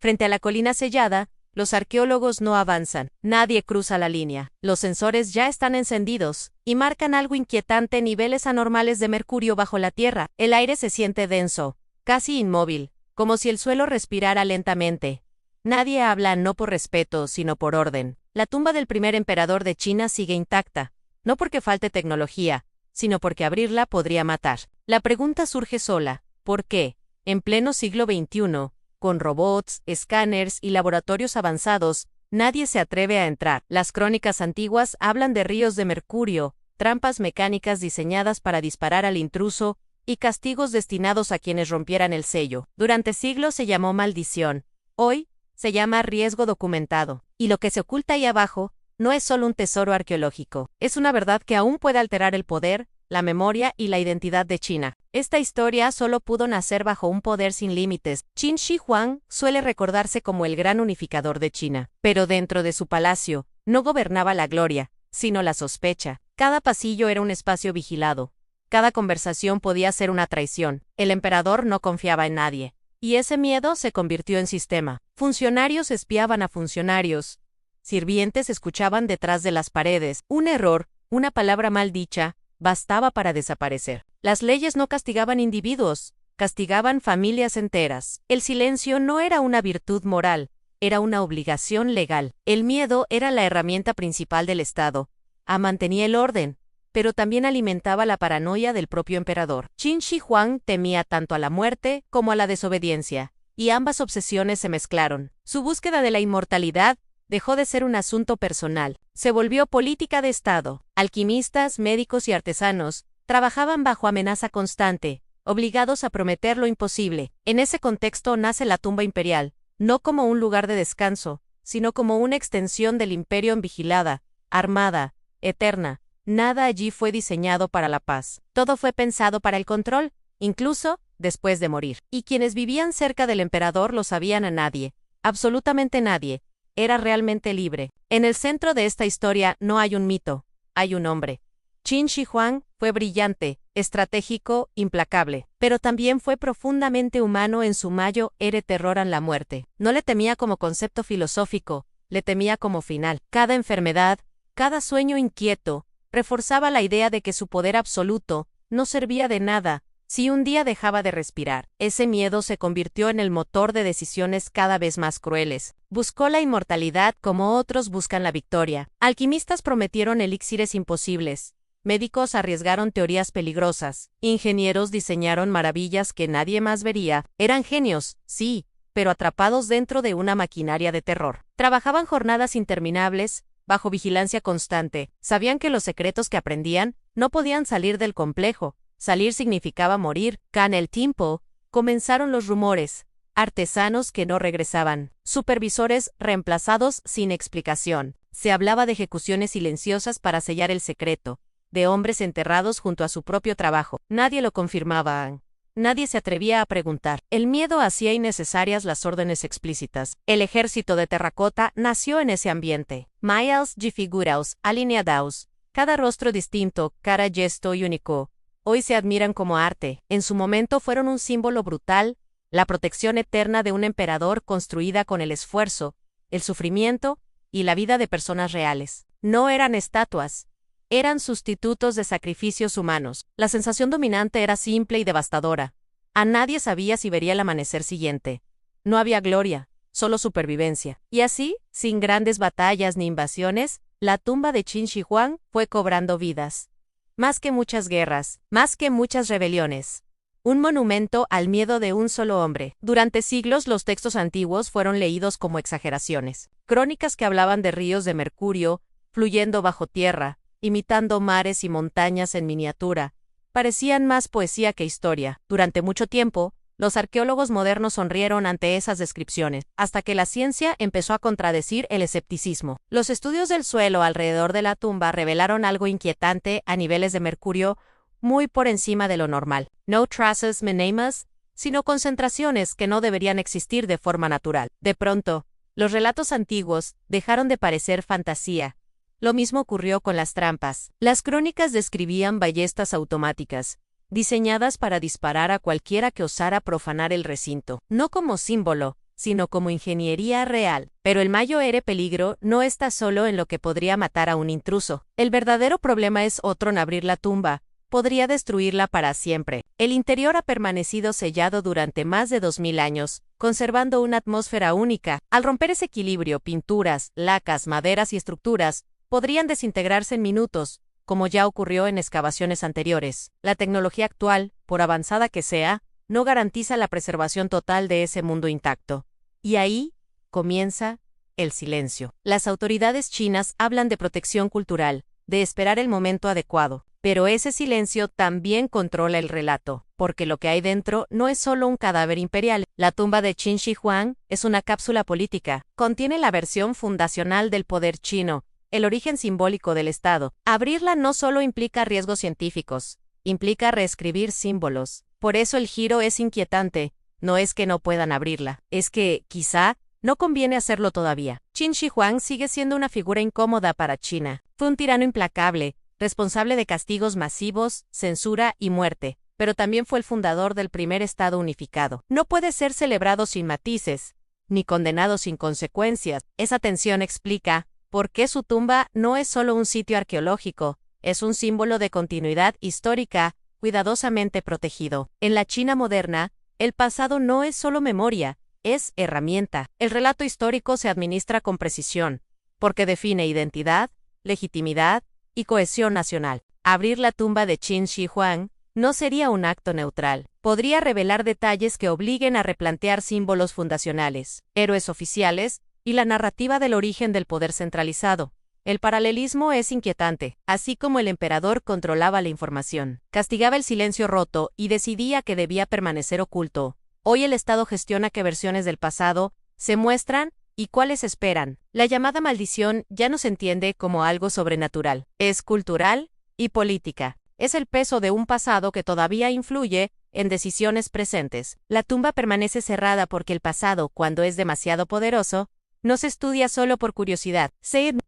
Frente a la colina sellada, los arqueólogos no avanzan, nadie cruza la línea. Los sensores ya están encendidos y marcan algo inquietante: niveles anormales de mercurio bajo la tierra. El aire se siente denso, casi inmóvil, como si el suelo respirara lentamente. Nadie habla, no por respeto, sino por orden. La tumba del primer emperador de China sigue intacta, no porque falte tecnología, sino porque abrirla podría matar. La pregunta surge sola: ¿por qué, en pleno siglo XXI, con robots, escáneres y laboratorios avanzados, nadie se atreve a entrar? Las crónicas antiguas hablan de ríos de mercurio, trampas mecánicas diseñadas para disparar al intruso y castigos destinados a quienes rompieran el sello. Durante siglos se llamó maldición. Hoy se llama riesgo documentado. Y lo que se oculta ahí abajo no es solo un tesoro arqueológico, es una verdad que aún puede alterar el poder, la memoria y la identidad de China. Esta historia solo pudo nacer bajo un poder sin límites. Qin Shi Huang suele recordarse como el gran unificador de China, pero dentro de su palacio no gobernaba la gloria, sino la sospecha. Cada pasillo era un espacio vigilado. Cada conversación podía ser una traición. El emperador no confiaba en nadie. Y ese miedo se convirtió en sistema. Funcionarios espiaban a funcionarios. Sirvientes escuchaban detrás de las paredes. Un error, una palabra mal dicha, bastaba para desaparecer. Las leyes no castigaban individuos, castigaban familias enteras. El silencio no era una virtud moral, era una obligación legal. El miedo era la herramienta principal del Estado. Mantenía el orden, pero también alimentaba la paranoia del propio emperador. Qin Shi Huang temía tanto a la muerte como a la desobediencia, y ambas obsesiones se mezclaron. Su búsqueda de la inmortalidad dejó de ser un asunto personal, se volvió política de Estado. Alquimistas, médicos y artesanos trabajaban bajo amenaza constante, obligados a prometer lo imposible. En ese contexto nace la tumba imperial, no como un lugar de descanso, sino como una extensión del imperio vigilada, armada, eterna. Nada allí fue diseñado para la paz. Todo fue pensado para el control, incluso después de morir. Y quienes vivían cerca del emperador lo sabían. A nadie, absolutamente nadie, era realmente libre. En el centro de esta historia no hay un mito, hay un hombre. Qin Shi Huang fue brillante, estratégico, implacable, pero también fue profundamente humano. En su mayo era terror a la muerte. No le temía como concepto filosófico, le temía como final. Cada enfermedad, cada sueño inquieto, reforzaba la idea de que su poder absoluto no servía de nada si un día dejaba de respirar. Ese miedo se convirtió en el motor de decisiones cada vez más crueles. Buscó la inmortalidad como otros buscan la victoria. Alquimistas prometieron elixires imposibles. Médicos arriesgaron teorías peligrosas. Ingenieros diseñaron maravillas que nadie más vería. Eran genios, sí, pero atrapados dentro de una maquinaria de terror. Trabajaban jornadas interminables, bajo vigilancia constante. Sabían que los secretos que aprendían no podían salir del complejo. Salir significaba morir. Con el tiempo, comenzaron los rumores. Artesanos que no regresaban. Supervisores reemplazados sin explicación. Se hablaba de ejecuciones silenciosas para sellar el secreto. De hombres enterrados junto a su propio trabajo. Nadie lo confirmaba. Nadie se atrevía a preguntar. El miedo hacía innecesarias las órdenes explícitas. El ejército de terracota nació en ese ambiente. Miles de figuras alineados, cada rostro distinto, cada gesto único. Hoy se admiran como arte. En su momento fueron un símbolo brutal, la protección eterna de un emperador construida con el esfuerzo, el sufrimiento y la vida de personas reales. No eran estatuas. Eran sustitutos de sacrificios humanos. La sensación dominante era simple y devastadora. A nadie sabía si vería el amanecer siguiente. No había gloria, solo supervivencia. Y así, sin grandes batallas ni invasiones, la tumba de Qin Shi Huang fue cobrando vidas. Más que muchas guerras, más que muchas rebeliones. Un monumento al miedo de un solo hombre. Durante siglos los textos antiguos fueron leídos como exageraciones. Crónicas que hablaban de ríos de mercurio, fluyendo bajo tierra, imitando mares y montañas en miniatura, parecían más poesía que historia. Durante mucho tiempo, los arqueólogos modernos sonrieron ante esas descripciones, hasta que la ciencia empezó a contradecir el escepticismo. Los estudios del suelo alrededor de la tumba revelaron algo inquietante a niveles de mercurio muy por encima de lo normal. No traces mínimas, sino concentraciones que no deberían existir de forma natural. De pronto, los relatos antiguos dejaron de parecer fantasía. Lo mismo ocurrió con las trampas. Las crónicas describían ballestas automáticas, diseñadas para disparar a cualquiera que osara profanar el recinto, no como símbolo, sino como ingeniería real. Pero el mayor peligro no está solo en lo que podría matar a un intruso. El verdadero problema es otro en abrir la tumba. Podría destruirla para siempre. El interior ha permanecido sellado durante más de 2000 años, conservando una atmósfera única. Al romper ese equilibrio, pinturas, lacas, maderas y estructuras podrían desintegrarse en minutos, como ya ocurrió en excavaciones anteriores. La tecnología actual, por avanzada que sea, no garantiza la preservación total de ese mundo intacto. Y ahí comienza el silencio. Las autoridades chinas hablan de protección cultural, de esperar el momento adecuado. Pero ese silencio también controla el relato, porque lo que hay dentro no es solo un cadáver imperial. La tumba de Qin Shi Huang es una cápsula política. Contiene la versión fundacional del poder chino, el origen simbólico del Estado. Abrirla no solo implica riesgos científicos, implica reescribir símbolos. Por eso el giro es inquietante. No es que no puedan abrirla, es que, quizá, no conviene hacerlo todavía. Qin Shi Huang sigue siendo una figura incómoda para China. Fue un tirano implacable, responsable de castigos masivos, censura y muerte, pero también fue el fundador del primer Estado unificado. No puede ser celebrado sin matices, ni condenado sin consecuencias. Esa tensión explica por qué su tumba no es solo un sitio arqueológico, es un símbolo de continuidad histórica, cuidadosamente protegido. En la China moderna, el pasado no es solo memoria, es herramienta. El relato histórico se administra con precisión, porque define identidad, legitimidad y cohesión nacional. Abrir la tumba de Qin Shi Huang no sería un acto neutral. Podría revelar detalles que obliguen a replantear símbolos fundacionales, héroes oficiales y la narrativa del origen del poder centralizado. El paralelismo es inquietante, así como el emperador controlaba la información, castigaba el silencio roto y decidía que debía permanecer oculto. Hoy el Estado gestiona qué versiones del pasado se muestran y cuáles esperan. La llamada maldición ya no se entiende como algo sobrenatural. Es cultural y política. Es el peso de un pasado que todavía influye en decisiones presentes. La tumba permanece cerrada porque el pasado, cuando es demasiado poderoso, no se estudia solo por curiosidad.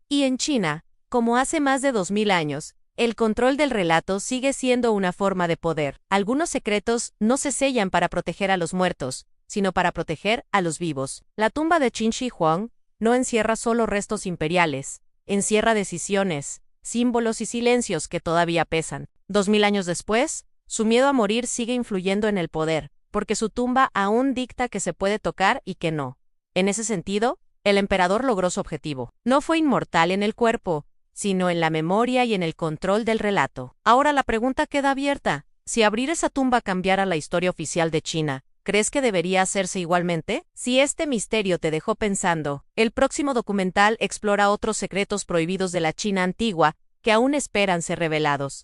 Y en China, como hace más de 2000 años, el control del relato sigue siendo una forma de poder. Algunos secretos no se sellan para proteger a los muertos, sino para proteger a los vivos. La tumba de Qin Shi Huang no encierra solo restos imperiales, encierra decisiones, símbolos y silencios que todavía pesan. 2000 años después, su miedo a morir sigue influyendo en el poder, porque su tumba aún dicta que se puede tocar y que no. En ese sentido, el emperador logró su objetivo. No fue inmortal en el cuerpo, sino en la memoria y en el control del relato. Ahora la pregunta queda abierta. Si abrir esa tumba cambiara la historia oficial de China, ¿crees que debería hacerse igualmente? Si este misterio te dejó pensando, el próximo documental explora otros secretos prohibidos de la China antigua que aún esperan ser revelados.